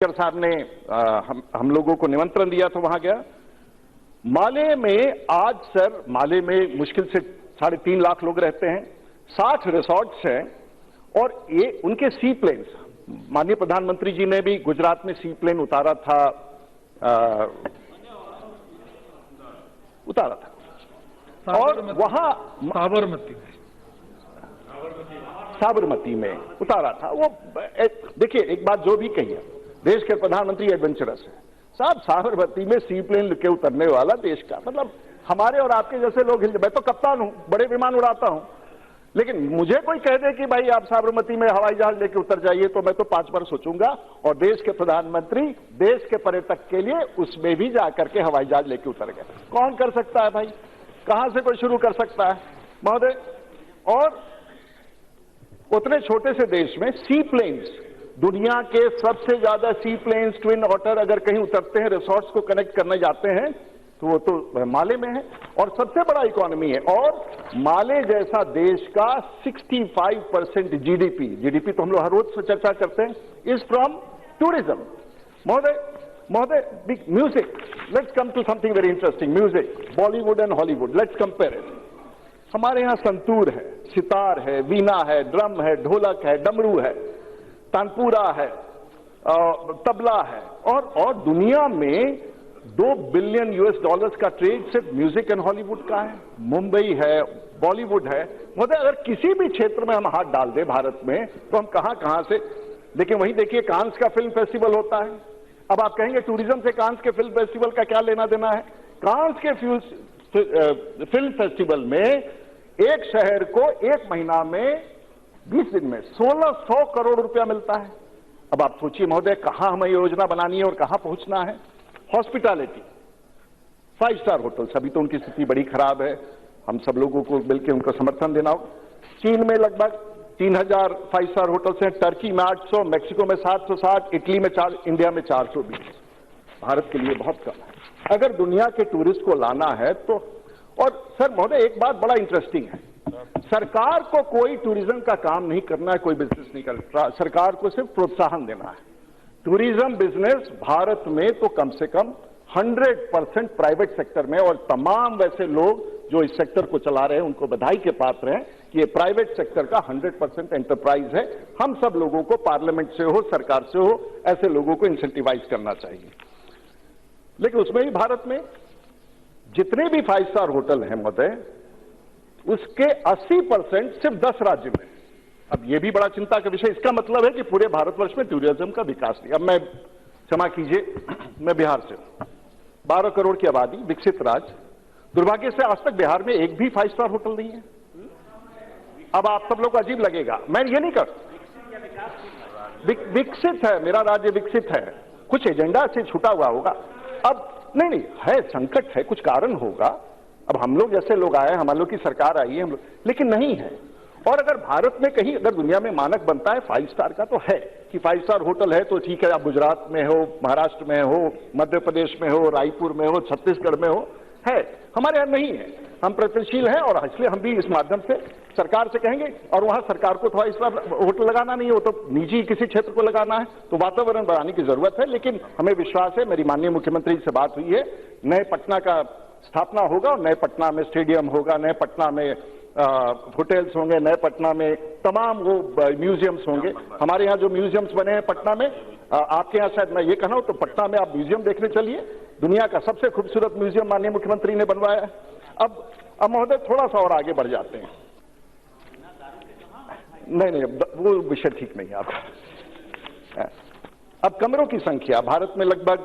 साहब ने हम लोगों को निमंत्रण दिया तो वहां गया। माले में आज सर, माले में मुश्किल से 3.5 लाख लोग रहते हैं, 60 रिसोर्ट्स हैं और ये उनके सी प्लेन्स, माननीय प्रधानमंत्री जी ने भी गुजरात में सी प्लेन उतारा था, और वहां साबरमती में उतारा था। वो देखिए, एक बात जो भी कही है, देश के प्रधानमंत्री एडवेंचरस है साहब। साबरमती में सी प्लेन लेके उतरने वाला देश का मतलब हमारे और आपके जैसे लोग हिल। मैं तो कप्तान हूं, बड़े विमान उड़ाता हूं, लेकिन मुझे कोई कह दे कि भाई आप साबरमती में हवाई जहाज लेके उतर जाइए तो मैं तो 5 बार सोचूंगा। और देश के प्रधानमंत्री देश के पर्यटक के लिए उसमें भी जाकर के हवाई जहाज लेके उतर गए। कौन कर सकता है भाई? कहां से कोई शुरू कर सकता है महोदय? और उतने छोटे से देश में सी प्लेन्स, दुनिया के सबसे ज्यादा सी प्लेन्स, ट्विन ऑटर अगर कहीं उतरते हैं, रिसोर्ट्स को कनेक्ट करने जाते हैं तो वो तो माले में है और सबसे बड़ा इकोनॉमी है। और माले जैसा देश का 65% जीडीपी तो हम लोग हर रोज चर्चा करते हैं, इज फ्रॉम टूरिज्म। महोदय music, let's come to something very interesting. Music, Bollywood and Hollywood, let's compare it. हमारे यहां संतूर है, सितार है, वीणा है, ड्रम है, ढोलक है, डमरू है, तानपुरा है, तबला है, और दुनिया में $2 बिलियन का ट्रेड सिर्फ म्यूजिक एंड हॉलीवुड का है। मुंबई है, बॉलीवुड है। मतलब अगर किसी भी क्षेत्र में हम हाथ डाल दें भारत में तो हम कहां से, लेकिन वहीं देखिए कांस का फिल्म फेस्टिवल होता है। अब आप कहेंगे टूरिज्म से कांस के फिल्म फेस्टिवल का क्या लेना देना है? कांस के फिल्म फेस्टिवल में एक शहर को 1 महीना में 20 दिन में 1600 करोड़ रुपया मिलता है। अब आप सोचिए महोदय, कहां हमें योजना बनानी है और कहां पहुंचना है। हॉस्पिटैलिटी, 5 स्टार होटल्स, अभी तो उनकी स्थिति बड़ी खराब है, हम सब लोगों को मिलकर उनको समर्थन देना होगा। चीन में लगभग 3000 5 स्टार होटल्स हैं, टर्की में 800, मैक्सिको में 760, इटली में 4, इंडिया में 420। भारत के लिए बहुत कम है अगर दुनिया के टूरिस्ट को लाना है तो। और सर महोदय, एक बात बड़ा इंटरेस्टिंग है, सरकार को कोई टूरिज्म का काम नहीं करना है, कोई बिजनेस नहीं करना, सरकार को सिर्फ प्रोत्साहन देना है। टूरिज्म बिजनेस भारत में तो कम से कम 100% प्राइवेट सेक्टर में, और तमाम वैसे लोग जो इस सेक्टर को चला रहे हैं उनको बधाई के पात्र हैं कि ये प्राइवेट सेक्टर का 100% एंटरप्राइज है। हम सब लोगों को, पार्लियामेंट से हो, सरकार से हो, ऐसे लोगों को इंसेंटिवाइज करना चाहिए। लेकिन उसमें भी भारत में जितने भी 5 स्टार होटल हैं महोदय, उसके 80% सिर्फ 10 राज्य में। अब यह भी बड़ा चिंता का विषय। इसका मतलब है कि पूरे भारतवर्ष में टूरिज्म का विकास नहीं। अब मैं, क्षमा कीजिए, मैं बिहार से, 12 करोड़ की आबादी, विकसित राज्य, दुर्भाग्य से आज तक बिहार में एक भी 5 स्टार होटल नहीं है। अब आप सब लोग को अजीब लगेगा, मैं ये नहीं कर, विकसित है मेरा राज्य, विकसित है, कुछ एजेंडा से छूटा हुआ होगा। अब नहीं है, संकट है, कुछ कारण होगा। अब हम लोग जैसे लोग आए, हम लोग की सरकार आई है, हम लोग, लेकिन नहीं है। और अगर भारत में कहीं, अगर दुनिया में मानक बनता है 5 स्टार का, तो है कि 5 स्टार होटल है तो ठीक है। आप गुजरात में हो, महाराष्ट्र में हो, मध्य प्रदेश में हो, रायपुर में हो, छत्तीसगढ़ में हो, है। हमारे यहां नहीं है। हम प्रयत्नशील हैं और इसलिए हम भी इस माध्यम से सरकार से कहेंगे। और वहां सरकार को 5 स्टार होटल लगाना नहीं है, वो तो निजी किसी क्षेत्र को लगाना है, तो वातावरण बढ़ाने की जरूरत है। लेकिन हमें विश्वास है, मेरी माननीय मुख्यमंत्री से बात हुई है, नए पटना का स्थापना होगा और नए पटना में स्टेडियम होगा, नए पटना में होटल्स होंगे, नए पटना में तमाम वो म्यूजियम्स होंगे। हमारे यहाँ जो म्यूजियम्स बने हैं पटना में, आपके यहाँ शायद मैं ये कह रहा हूं, तो पटना में आप म्यूजियम देखने चलिए, दुनिया का सबसे खूबसूरत म्यूजियम माननीय मुख्यमंत्री ने बनवाया है। अब महोदय थोड़ा सा और आगे बढ़ जाते हैं। नहीं, वो विषय ठीक नहीं है आपका। अब कमरों की संख्या भारत में लगभग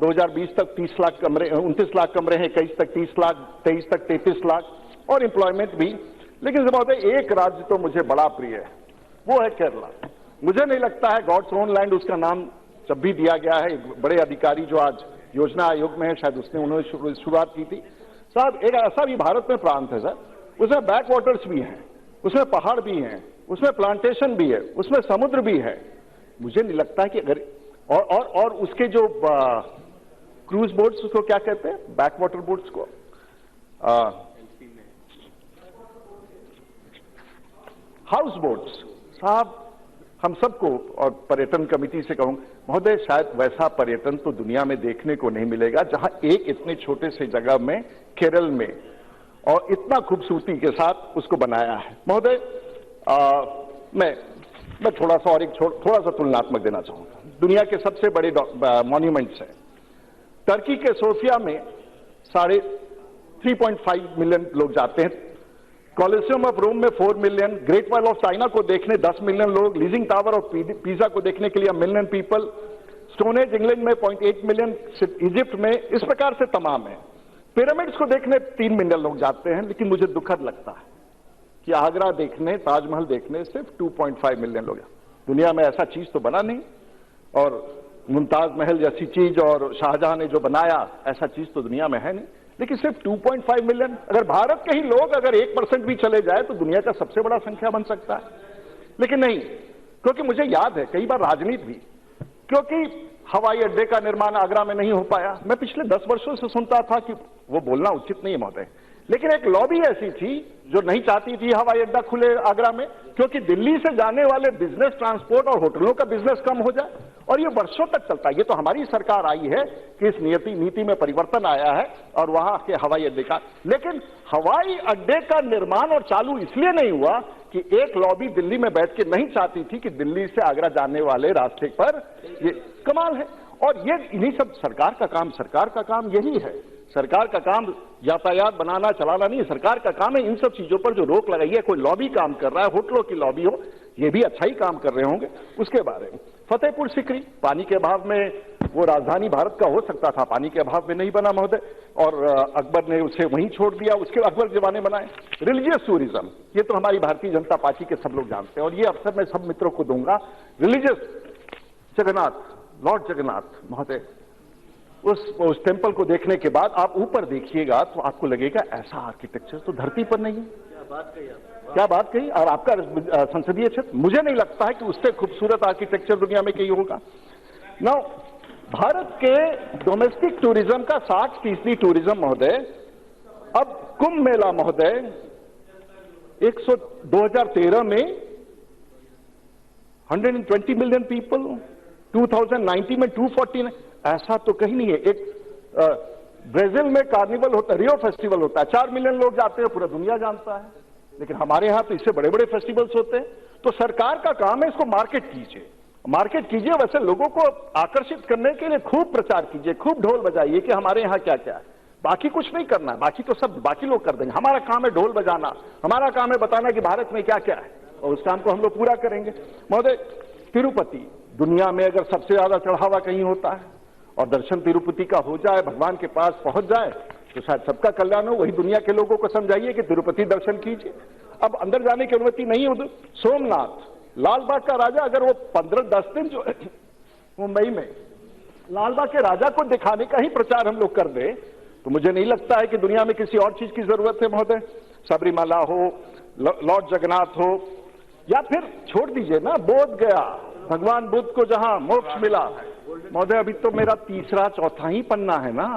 2020 तक 30 लाख कमरे, 29 लाख कमरे हैं, 21 तक 30 लाख, 23 तक 33 लाख, और एम्प्लॉयमेंट भी। लेकिन महोदय एक राज्य तो मुझे बड़ा प्रिय है, वो है केरला। मुझे नहीं लगता है गॉड्स ओन लैंड उसका नाम जब भी दिया गया है, बड़े अधिकारी जो आज योजना आयोग में है, शायद उन्होंने शुरुआत की थी साहब। एक ऐसा भी भारत में प्रांत है सर, उसमें बैक वाटर्स भी हैं, उसमें पहाड़ भी हैं, उसमें प्लांटेशन भी है, उसमें समुद्र भी है। मुझे नहीं लगता है कि अगर और उसके जो क्रूज बोट्स, उसको क्या कहते हैं, बैक वाटर बोट्स को, हाउस बोट्स साहब, हम सबको और पर्यटन कमेटी से कहूंगा, महोदय, शायद वैसा पर्यटन तो दुनिया में देखने को नहीं मिलेगा जहां एक इतने छोटे से जगह में, केरल में, और इतना खूबसूरती के साथ उसको बनाया है। महोदय, मैं थोड़ा सा तुलनात्मक देना चाहूंगा। दुनिया के सबसे बड़े मॉन्यूमेंट्स हैं। टर्की के सोफिया में 3.5 मिलियन लोग जाते हैं। कॉलोसियम ऑफ रोम में 4 million, great wall of China को देखने 10 मिलियन लोग, लीजिंग टावर ऑफ पीसा को देखने के लिए 1 मिलियन पीपल, स्टोनेज इंग्लैंड में 0.8 मिलियन, इजिप्ट में, इस प्रकार से तमाम है। पिरामिड्स को देखने 3 मिलियन लोग जाते हैं, लेकिन मुझे दुखद लगता है कि आगरा देखने, ताजमहल देखने सिर्फ 2.5 मिलियन लोग। दुनिया में ऐसा चीज तो बना नहीं, और मुमताज महल जैसी चीज और शाहजहां ने जो बनाया ऐसा चीज तो दुनिया में है नहीं, लेकिन सिर्फ 2.5 मिलियन। अगर भारत के ही लोग अगर 1% भी चले जाए तो दुनिया का सबसे बड़ा संख्या बन सकता है, लेकिन नहीं, क्योंकि मुझे याद है कई बार राजनीति भी, क्योंकि हवाई अड्डे का निर्माण आगरा में नहीं हो पाया। मैं पिछले 10 वर्षों से सुनता था कि वो बोलना उचित नहीं है महोदय, लेकिन एक लॉबी ऐसी थी जो नहीं चाहती थी हवाई अड्डा खुले आगरा में, क्योंकि दिल्ली से जाने वाले बिजनेस ट्रांसपोर्ट और होटलों का बिजनेस कम हो जाए, और ये वर्षों तक चलता है। ये तो हमारी सरकार आई है कि इस नीति में परिवर्तन आया है और वहां के हवाई अड्डे का, लेकिन हवाई अड्डे का निर्माण और चालू इसलिए नहीं हुआ कि एक लॉबी दिल्ली में बैठ के नहीं चाहती थी कि दिल्ली से आगरा जाने वाले रास्ते पर, ये कमाल है। और ये इन्हीं सब सरकार का काम यही है। सरकार का काम यातायात बनाना चलाना नहीं है, सरकार का काम है इन सब चीजों पर जो रोक लगाई है। कोई लॉबी काम कर रहा है, होटलों की लॉबी हो, ये भी अच्छा ही काम कर रहे होंगे। उसके बारे में फतेहपुर सीकरी पानी के अभाव में वो राजधानी भारत का हो सकता था, पानी के अभाव में नहीं बना महोदय, और अकबर ने उसे वहीं छोड़ दिया, उसके अकबर जमाने बनाए। रिलीजियस टूरिज्म, ये तो हमारी भारतीय जनता पार्टी के सब लोग जानते हैं, और ये अवसर मैं सब मित्रों को दूंगा। रिलीजियस जगन्नाथ, लॉर्ड जगन्नाथ महोदय, उस टेंपल को देखने के बाद आप ऊपर देखिएगा तो आपको लगेगा ऐसा आर्किटेक्चर तो धरती पर नहीं है। क्या बात कही। और आपका संसदीय क्षेत्र, मुझे नहीं लगता है कि उससे खूबसूरत आर्किटेक्चर दुनिया में कहीं होगा। नाउ, भारत के डोमेस्टिक टूरिज्म का 60% टूरिज्म महोदय, अब कुंभ मेला महोदय 2013 में 120 मिलियन पीपल, 2019 में 240, ऐसा तो कहीं नहीं है। एक ब्राजील में कार्निवल होता है, रियो फेस्टिवल होता है, 4 मिलियन लोग जाते हैं, पूरा दुनिया जानता है, लेकिन हमारे यहां तो इससे बड़े बड़े फेस्टिवल्स होते हैं। तो सरकार का काम है इसको मार्केट कीजिए, वैसे लोगों को आकर्षित करने के लिए खूब प्रचार कीजिए, खूब ढोल बजाइए कि हमारे यहां क्या क्या है। बाकी कुछ नहीं करना है, बाकी तो सब बाकी लोग कर देंगे। हमारा काम है ढोल बजाना, हमारा काम है बताना कि भारत में क्या क्या है, और उस काम को हम लोग पूरा करेंगे। महोदय, तिरुपति, दुनिया में अगर सबसे ज्यादा चढ़ावा कहीं होता है और दर्शन तिरुपति का हो जाए, भगवान के पास पहुंच जाए, तो शायद सबका कल्याण हो। वही दुनिया के लोगों को समझाइए कि तिरुपति दर्शन कीजिए। अब अंदर जाने की अनुमति नहीं है। सोमनाथ, लाल बाग का राजा, अगर वो 15-10 दिन जो मुंबई में लाल बाग के राजा को दिखाने का ही प्रचार हम लोग कर दे, तो मुझे नहीं लगता है कि दुनिया में किसी और चीज की जरूरत है महोदय। सबरीमला हो, लॉर्ड जगन्नाथ हो, या फिर छोड़ दीजिए ना बोध गया, भगवान बुद्ध को जहां मोक्ष मिला महोदय। अभी तो मेरा तीसरा चौथा ही पन्ना है ना,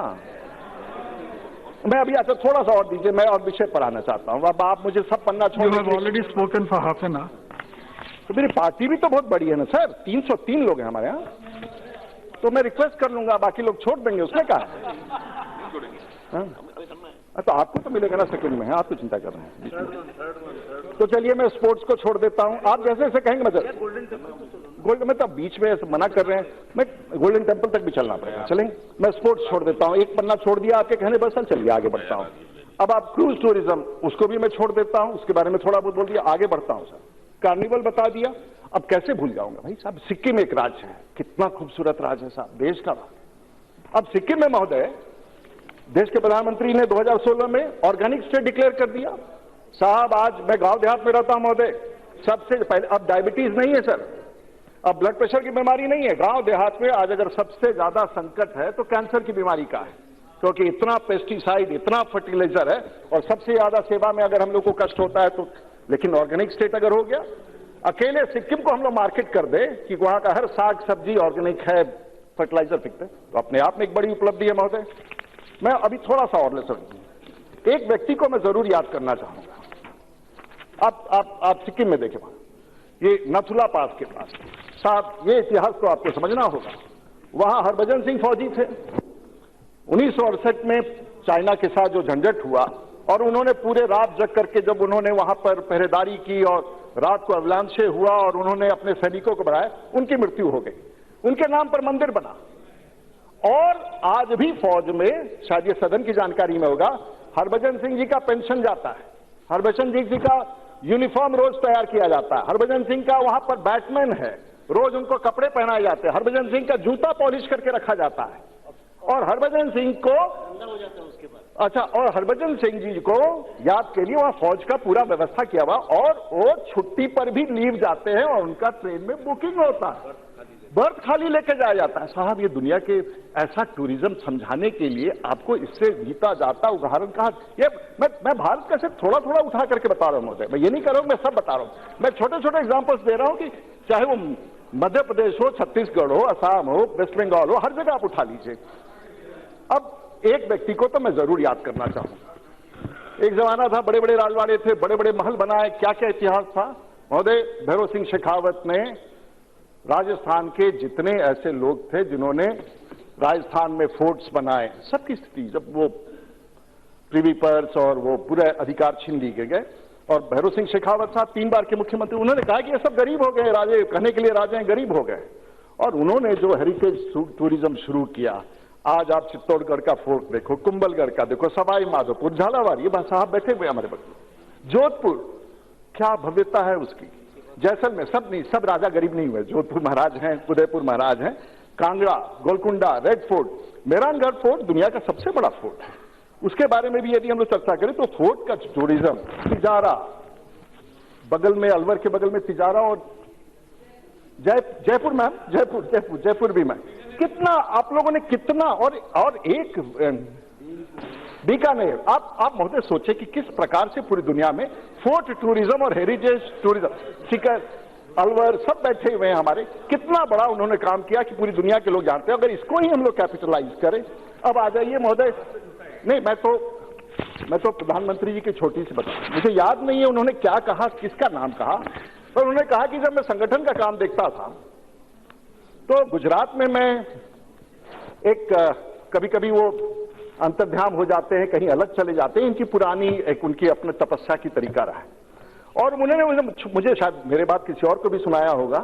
मैं अभी अच्छा थोड़ा सा और दीजिए, मैं और विषय पर आना चाहता हूँ। अब आप मुझे सब पन्ना छोड़, already spoken for half an hour. तो मेरी पार्टी भी तो बहुत बड़ी है ना सर, 303 लोग हैं हमारे यहाँ, तो मैं रिक्वेस्ट कर लूंगा, बाकी लोग छोड़ देंगे, उसमें क्या है। तो आपको तो मिलेगा ना सेकंड में, आप तो चिंता कर रहे हैं। तो चलिए मैं स्पोर्ट्स को छोड़ देता हूं, आप जैसे जैसे कहेंगे। मतलब गोल्डन में तो बीच में मना कर रहे हैं, मैं गोल्डन टेम्पल तक भी चलना पड़ेगा, चलेंगे। मैं स्पोर्ट्स छोड़ देता हूं, एक पन्ना छोड़ दिया आपके कहने पर, सर चलिए आगे बढ़ता हूं। अब आप क्रूज टूरिज्म, उसको भी मैं छोड़ देता हूं, उसके बारे में थोड़ा बहुत बोल दिया, आगे बढ़ता हूं सर। कार्निवल बता दिया, अब कैसे भूल जाऊंगा भाई साहब, सिक्किम एक राज्य है, कितना खूबसूरत राज्य है साहब, देश का। अब सिक्किम में महोदय, देश के प्रधानमंत्री ने 2016 में ऑर्गेनिक स्टेट डिक्लेयर कर दिया साहब। आज मैं गांव देहात में रहता हूं महोदय, सबसे पहले, अब डायबिटीज नहीं है सर, अब ब्लड प्रेशर की बीमारी नहीं है। गांव देहात में आज अगर सबसे ज्यादा संकट है तो कैंसर की बीमारी का है, क्योंकि इतना पेस्टिसाइड, इतना फर्टिलाइजर है, और सबसे ज्यादा सेवा में अगर हम लोग को कष्ट होता है तो। लेकिन ऑर्गेनिक स्टेट अगर हो गया, अकेले सिक्किम को हम लोग मार्केट कर दे कि वहां का हर साग सब्जी ऑर्गेनिक है, फर्टिलाइजर फिक्स है, तो अपने आप में एक बड़ी उपलब्धि है महोदय। मैं अभी थोड़ा सा और ले सकूं, एक व्यक्ति को मैं जरूर याद करना चाहूंगा। आप सिक्किम में देखें, ये नथुला पास के पास। साहब ये इतिहास तो आपको समझना होगा। वहां हरभजन सिंह फौजी थे। 1968 में चाइना के साथ जो झंझट हुआ और उन्होंने पूरे रात जग करके जब उन्होंने वहां पर पहरेदारी की और रात को अवलांचे हुआ और उन्होंने अपने सैनिकों को बढ़ाया, उनकी मृत्यु हो गई। उनके नाम पर मंदिर बना और आज भी फौज में, शायद ये सदन की जानकारी में होगा, हरभजन सिंह जी का पेंशन जाता है, हरभजन सिंह जी का यूनिफॉर्म रोज तैयार किया जाता है, हरभजन सिंह का वहां पर बैटमैन है, रोज उनको कपड़े पहनाए जाते हैं, हरभजन सिंह का जूता पॉलिश करके रखा जाता है और हरभजन सिंह को अच्छा, और हरभजन सिंह जी को याद के लिए वहां फौज का पूरा व्यवस्था किया हुआ और वो छुट्टी पर भी लीव जाते हैं और उनका ट्रेन में बुकिंग होता है, बर्थ खाली लेके जाया जाता है। साहब ये दुनिया के ऐसा टूरिज्म समझाने के लिए आपको इससे जीता जाता उदाहरण कहा। ये मैं भारत का सिर्फ थोड़ा थोड़ा उठा करके बता रहा हूं महोदय, मैं ये नहीं कर रहा हूं, मैं सब बता रहा हूं। मैं छोटे छोटे एग्जांपल्स दे रहा हूं कि चाहे वो मध्य प्रदेश हो, छत्तीसगढ़ हो, असम हो, वेस्ट बंगाल हो, हर जगह आप उठा लीजिए। अब एक व्यक्ति को तो मैं जरूर याद करना चाहूंगा। एक जमाना था, बड़े बड़े राजवाड़े थे, बड़े बड़े महल बनाए, क्या क्या इतिहास था महोदय। भैरव सिंह शेखावत ने राजस्थान के जितने ऐसे लोग थे जिन्होंने राजस्थान में फोर्ट्स बनाए, सबकी स्थिति जब वो प्रिवी पर्स और वो पूरे अधिकार छीन लिए गए और भैरव सिंह शेखावत साहब 3 बार के मुख्यमंत्री, उन्होंने कहा कि ये सब गरीब हो गए, राजे कहने के लिए राजे हैं, गरीब हो गए। और उन्होंने जो हेरिटेज टूरिज्म शुरू किया, आज आप चित्तौड़गढ़ का फोर्ट देखो, कुंभलगढ़ का देखो, सवाई माधोपुर, झालावाड़, ये साहब बैठे हुए हमारे बगल, जोधपुर, क्या भव्यता है उसकी, जैसलमेर, सब नहीं, सब राजा गरीब नहीं हुए, जोधपुर महाराज हैं, उदयपुर महाराज हैं, Kangra, Golconda, red fort, Mehrangarh fort दुनिया का सबसे बड़ा फोर्ट है। उसके बारे में भी यदि हम लोग चर्चा करें तो फोर्ट का टूरिज्म, तिजारा, बगल में अलवर के बगल में तिजारा और जयपुर मैम, जयपुर भी मैम, कितना आप लोगों ने कितना और एक बीकानेर, आप महोदय सोचे कि किस प्रकार से पूरी दुनिया में फोर्ट टूरिज्म और हेरिटेज टूरिज्म, सीकर, अलवर, सब बैठे हुए हैं हमारे, कितना बड़ा उन्होंने काम किया कि पूरी दुनिया के लोग जानते हैं। अगर इसको ही हम लोग कैपिटलाइज करें। अब आ जाइए महोदय, नहीं मैं तो प्रधानमंत्री जी की छोटी सी बता, मुझे याद नहीं है उन्होंने क्या कहा, किसका नाम कहा, पर उन्होंने कहा कि जब मैं संगठन का काम देखता था तो गुजरात में मैं एक कभी कभी वो अंतर्ध्यान हो जाते हैं, कहीं अलग चले जाते हैं, इनकी पुरानी एक उनकी अपने तपस्या की तरीका रहा है। और उन्होंने मुझे शायद मेरे बात किसी और को भी सुनाया होगा,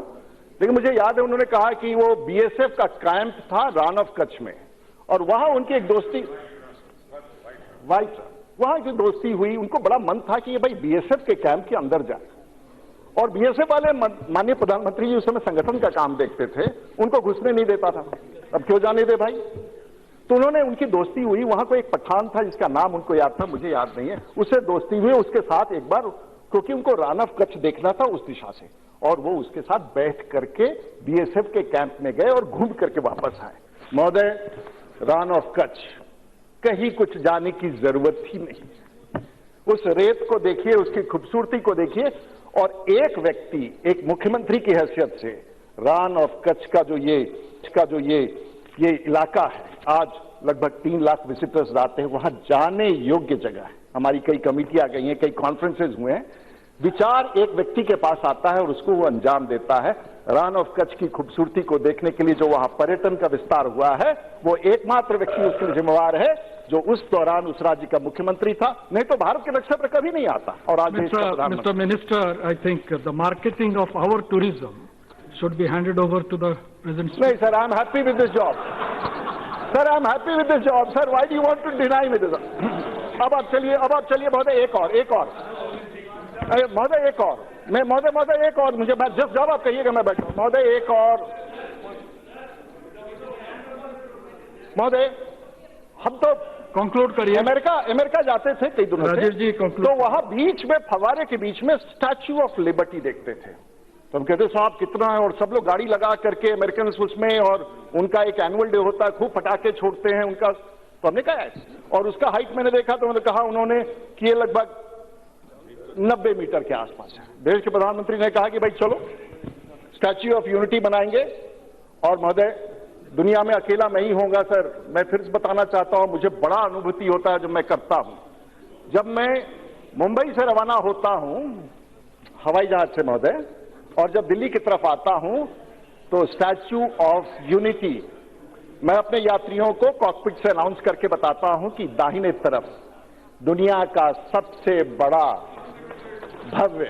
लेकिन मुझे याद है उन्होंने कहा कि वो बीएसएफ का कैंप था रान ऑफ कच्छ में और वहां उनकी एक दोस्ती वहां की दोस्ती हुई। उनको बड़ा मन था कि ये भाई बीएसएफ के कैंप के अंदर जाए और बीएसएफ वाले माननीय प्रधानमंत्री जी उस समय संगठन का काम देखते थे, उनको घुसने नहीं देता था। अब क्यों जाने दे भाई, तो उन्होंने उनकी दोस्ती हुई। वहां को एक पठान था जिसका नाम उनको याद था, मुझे याद नहीं है, उससे दोस्ती हुई उसके साथ एक बार, क्योंकि उनको रान ऑफ कच्छ देखना था उस दिशा से, और वो उसके साथ बैठ करके बीएसएफ के कैंप में गए और घूम करके वापस आए। महोदय, रान ऑफ कच्छ कहीं कुछ जाने की जरूरत ही नहीं। उस रेत को देखिए, उसकी खूबसूरती को देखिए, और एक व्यक्ति, एक मुख्यमंत्री की हैसियत से रान ऑफ कच्छ का जो ये इलाका है, आज लगभग 3 लाख विजिटर्स आते हैं, वहां जाने योग्य जगह है। हमारी कई कमिटियां गई हैं, कई कॉन्फ्रेंसेज हुए हैं, विचार एक व्यक्ति के पास आता है और उसको वो अंजाम देता है। रान ऑफ कच्छ की खूबसूरती को देखने के लिए जो वहां पर्यटन का विस्तार हुआ है, वो एकमात्र व्यक्ति उसके लिए जिम्मेवार है जो उस दौरान उस राज्य का मुख्यमंत्री था, नहीं तो भारत के नक्शे पर कभी नहीं आता। और आज Mr. Minister, I think the marketing of our tourism should be handed over to the present. नहीं sir, I am happy with this job. Sir, I am happy with this job. Sir, why do you want to deny me this? अब आप चलिए महोदय, एक और महोदय, एक और मैं महोदय एक और, मुझे जिस जब आप कहिएगा मैं बैठूं। महोदय एक और, महोदय हम तो कंक्लूड करिए। अमेरिका जाते थे कई दिनों राजीव जी, से, तो वहां बीच में, फवारे के बीच में स्टैच्यू ऑफ लिबर्टी देखते थे। तो हम कहते साहब कितना है, और सब लोग गाड़ी लगा करके अमेरिकन उसमें, और उनका एक एनुअल डे होता है, खूब पटाखे छोड़ते हैं उनका। तो हमने कहा है, और उसका हाइट मैंने देखा तो उन्होंने कहा उन्होंने कि ये लगभग 90 मीटर के आसपास है। देश के प्रधानमंत्री ने कहा कि भाई चलो स्टैच्यू ऑफ यूनिटी बनाएंगे। और महोदय, दुनिया में अकेला मैं ही होऊंगा सर, मैं फिर से बताना चाहता हूं, मुझे बड़ा अनुभूति होता है जब मैं करता हूं। जब मैं मुंबई से रवाना होता हूं हवाई जहाज से महोदय, और जब दिल्ली की तरफ आता हूं तो स्टैच्यू ऑफ यूनिटी, मैं अपने यात्रियों को कॉकपिट से अनाउंस करके बताता हूं कि दाहिने तरफ दुनिया का सबसे बड़ा भव्य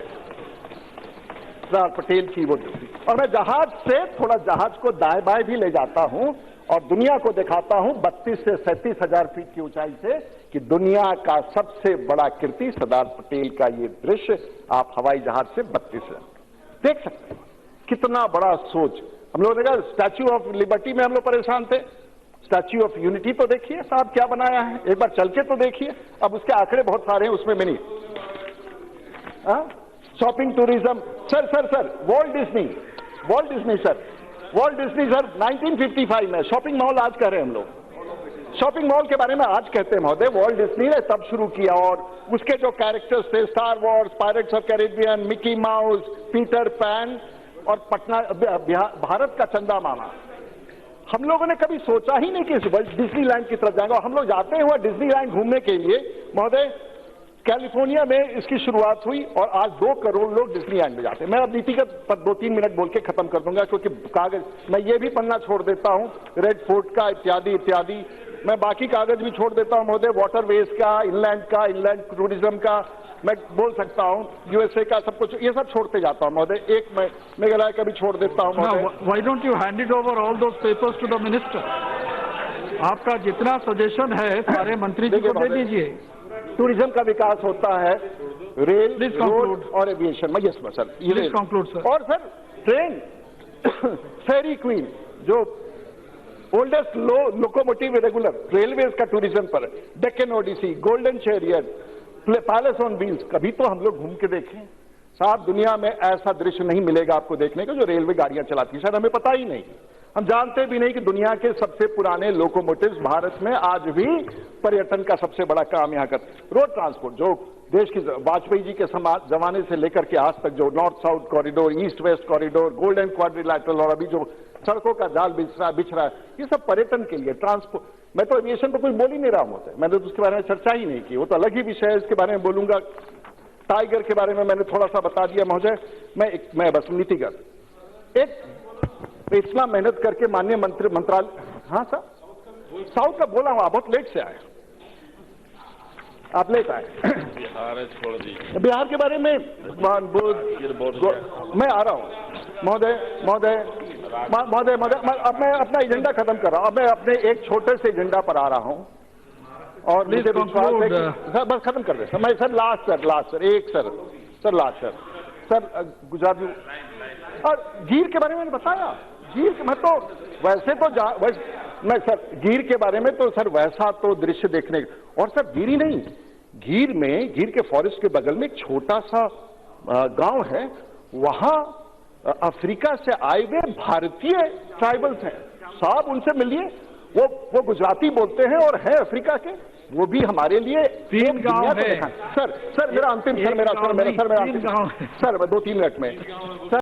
सरदार पटेल की वो, और मैं जहाज से थोड़ा जहाज को दाएं बाएं भी ले जाता हूं और दुनिया को दिखाता हूं 32 से 37 हजार फीट की ऊंचाई से कि दुनिया का सबसे बड़ा कीर्ति सरदार पटेल का ये दृश्य आप हवाई जहाज से 32 से देख सकते हैं। कितना बड़ा सोच। हम लोग देखा स्टैच्यू ऑफ लिबर्टी में हम लोग परेशान थे, स्टैच्यू ऑफ यूनिटी तो देखिए साहब क्या बनाया है, एक बार चल के तो देखिए। अब उसके आंकड़े बहुत सारे हैं, उसमें mini shopping tourism. Sir Walt Disney sir 1955 में शॉपिंग मॉल आज कह रहे हैं हम लोग। शॉपिंग मॉल के बारे में आज कहते हैं महोदय, वॉल्ट डिज्नी ने तब शुरू किया और उसके जो कैरेक्टर्स थे star Wars, pirates of Caribbean, Mickey mouse, Peter pan और पटना भारत का चंदा मामा। हम लोगों ने कभी सोचा ही नहीं कि डिज्नीलैंड की तरफ जाएंगे। हम लोग जाते हुए डिज्नीलैंड घूमने के लिए महोदय, कैलिफोर्निया में इसकी शुरुआत हुई और आज 2 करोड़ लोग डिज्नीलैंड में जाते हैं। मैं अब नीतिगत पर 2-3 मिनट बोल के खत्म कर दूंगा क्योंकि कागज मैं ये भी पन्ना छोड़ देता हूं रेड फोर्ट का इत्यादि। मैं बाकी कागज भी छोड़ देता हूं महोदय, वाटरवेज का, इनलैंड टूरिज्म का, मैं बोल सकता हूं यूएसए का, सब कुछ ये सब छोड़ते जाता हूं महोदय। एक मैं मेघालय का भी छोड़ देता हूं महोदय। Why don't you hand it over all those papers to the minister? आपका जितना सजेशन है सारे मंत्री जी को दे दीजिए। टूरिज्म का विकास होता है रेल, रोड और एविएशन में। Yes sir, please conclude sir. और सर ट्रेन फेरी क्वीन जो ओल्डेस्ट लोकोमोटिव रेगुलर रेलवेज का टूरिज्म पर, Deccan Odyssey, Golden Chariot, Palace on Wheels, कभी तो हम लोग घूम के देखें साहब। दुनिया में ऐसा दृश्य नहीं मिलेगा आपको देखने को जो रेलवे गाड़ियां चलाती है, शायद हमें पता ही नहीं। हम जानते भी नहीं कि दुनिया के सबसे पुराने लोकोमोटिव्स भारत में आज भी पर्यटन का सबसे बड़ा काम यहाँ कर। रोड ट्रांसपोर्ट जो देश की वाजपेयी जी के जमाने से लेकर के आज तक जो north south corridor, east west corridor, golden quadrilateral और अभी जो सड़कों का जाल बिछ रहा है, ये सब पर्यटन के लिए। ट्रांसपोर्ट, मैं तो एविएशन पर कुछ बोल ही नहीं रहा हूं, मैंने तो उसके बारे में चर्चा ही नहीं की, वो तो अलग ही विषय है, इसके बारे में बोलूंगा। टाइगर के बारे में मैंने थोड़ा सा बता दिया महोदय। मैं बस नीतिगत एक इतना मेहनत करके माननीय मंत्रालय, हाँ सर साउथ का बोला हूं, बहुत लेट से आए, आप लेट आए। बिहार छोड़ दीजिए, बिहार के बारे में मैं आ रहा हूं महोदय। अब मैं अपना एजेंडा खत्म कर रहा हूं। अब मैं अपने एक छोटे से एजेंडा पर आ रहा हूं और मुझे विश्वास है कि सर बस खत्म कर दे। मैं सर लास्ट सर गुजरात और गिर के बारे में मैंने बताया। गिर मैं तो वैसे मैं सर गिर के बारे में तो सर वैसा तो दृश्य देखने, और सर गिर ही नहीं, गिर के फॉरेस्ट के बगल में एक छोटा सा गांव है, वहां अफ्रीका से आए हुए भारतीय ट्राइबल्स हैं साहब, उनसे मिलिए। वो गुजराती बोलते हैं और हैं अफ्रीका के, वो भी हमारे लिए 3 गांव है। सर मेरा अंतिम सर 2-3 मिनट में सर